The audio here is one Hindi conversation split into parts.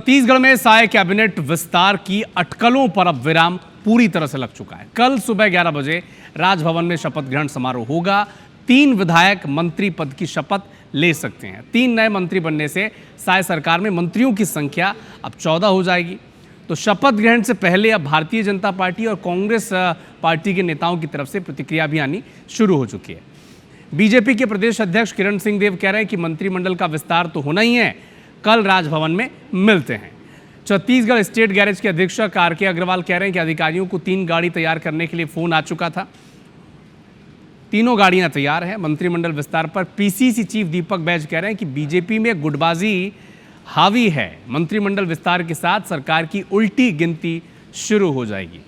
छत्तीसगढ़ में साय कैबिनेट विस्तार की अटकलों पर अब विराम पूरी तरह से लग चुका है। कल सुबह 11 बजे राजभवन में शपथ ग्रहण समारोह होगा। 3 विधायक मंत्री पद की शपथ ले सकते हैं। 3 नए मंत्री बनने से साय सरकार में मंत्रियों की संख्या अब 14 हो जाएगी। तो शपथ ग्रहण से पहले अब भारतीय जनता पार्टी और कांग्रेस पार्टी के नेताओं की तरफ से प्रतिक्रिया भी आनी शुरू हो चुकी है। बीजेपी के प्रदेश अध्यक्ष किरण सिंह देव कह रहे हैं कि मंत्रिमंडल का विस्तार तो होना ही है, कल राजभवन में मिलते हैं। छत्तीसगढ़ स्टेट गैरेज के अधीक्षक आर.के. अग्रवाल कह रहे हैं कि अधिकारियों को 3 गाड़ी तैयार करने के लिए फोन आ चुका था। तीनों गाड़ियां तैयार हैं। मंत्रिमंडल विस्तार पर पीसीसी चीफ दीपक बैज कह रहे हैं कि बीजेपी में गुटबाजी हावी है। मंत्रिमंडल विस्तार के साथ सरकार की उल्टी गिनती शुरू हो जाएगी।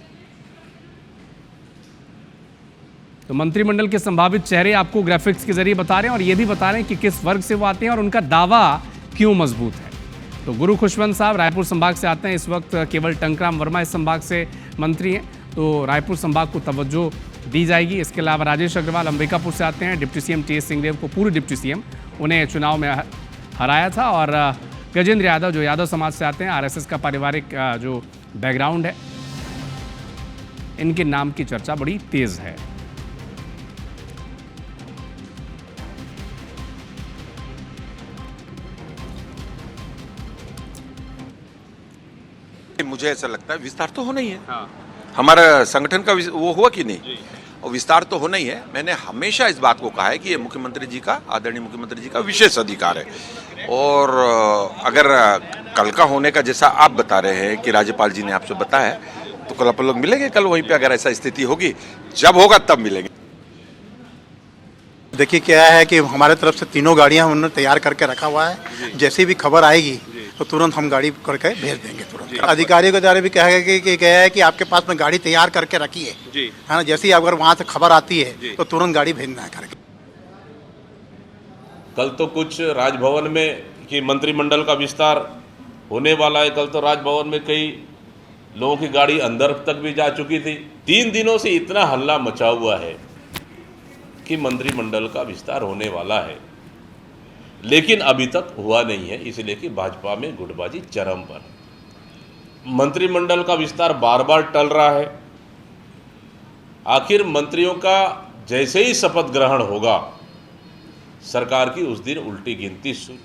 तो मंत्रिमंडल के संभावित चेहरे आपको ग्राफिक्स के जरिए बता रहे हैं और यह भी बता रहे हैं कि किस वर्ग से वो आते हैं और उनका दावा क्यों मजबूत है। तो गुरु खुशवंत साहब रायपुर संभाग से आते हैं। इस वक्त केवल टंकराम वर्मा इस संभाग से मंत्री हैं, तो रायपुर संभाग को तवज्जो दी जाएगी। इसके अलावा राजेश अग्रवाल अंबिकापुर से आते हैं। Deputy CM T.S.. सिंहदेव को, पूर्व डिप्टी सीएम, उन्हें चुनाव में हराया था। और गजेंद्र यादव जो यादव समाज से आते हैं, आरएसएस का पारिवारिक जो बैकग्राउंड है, इनके नाम की चर्चा बड़ी तेज है। मुझे ऐसा लगता है विस्तार तो होना ही है। हमारा संगठन का वो हुआ कि नहीं, और विस्तार तो होना ही है। मैंने हमेशा इस बात को कहा है कि ये मुख्यमंत्री जी का, आदरणीय मुख्यमंत्री जी का विशेष अधिकार है। और अगर कल का होने का जैसा आप बता रहे हैं कि राज्यपाल जी ने आपसे बताया, तो कल अपन लोग मिलेंगे। कल वहीं पे अगर ऐसा स्थिति होगी, जब होगा तब मिलेंगे। देखिए क्या है कि हमारे तरफ से 3 गाड़ियां हमने तैयार करके रखा हुआ है। जैसी भी खबर आएगी तो तुरंत हम गाड़ी करके भेज देंगे तुरंत। अधिकारियों के द्वारा भी कहा गया है कि आपके पास में गाड़ी तैयार करके रखी है ना, जैसे ही अगर वहाँ से खबर आती है तो तुरंत गाड़ी भेजना है करके। कल तो कुछ राजभवन में कि मंत्रिमंडल का विस्तार होने वाला है। कल तो राजभवन में कई लोगों की गाड़ी अंदर तक भी जा चुकी थी। 3 दिनों से इतना हल्ला मचा हुआ है कि मंत्रिमंडल का विस्तार होने वाला है, लेकिन अभी तक हुआ नहीं है, इसलिए कि भाजपा में गुटबाजी चरम पर। मंत्रिमंडल का विस्तार बार बार टल रहा है। आखिर मंत्रियों का जैसे ही शपथ ग्रहण होगा, सरकार की उस दिन उल्टी गिनती शुरू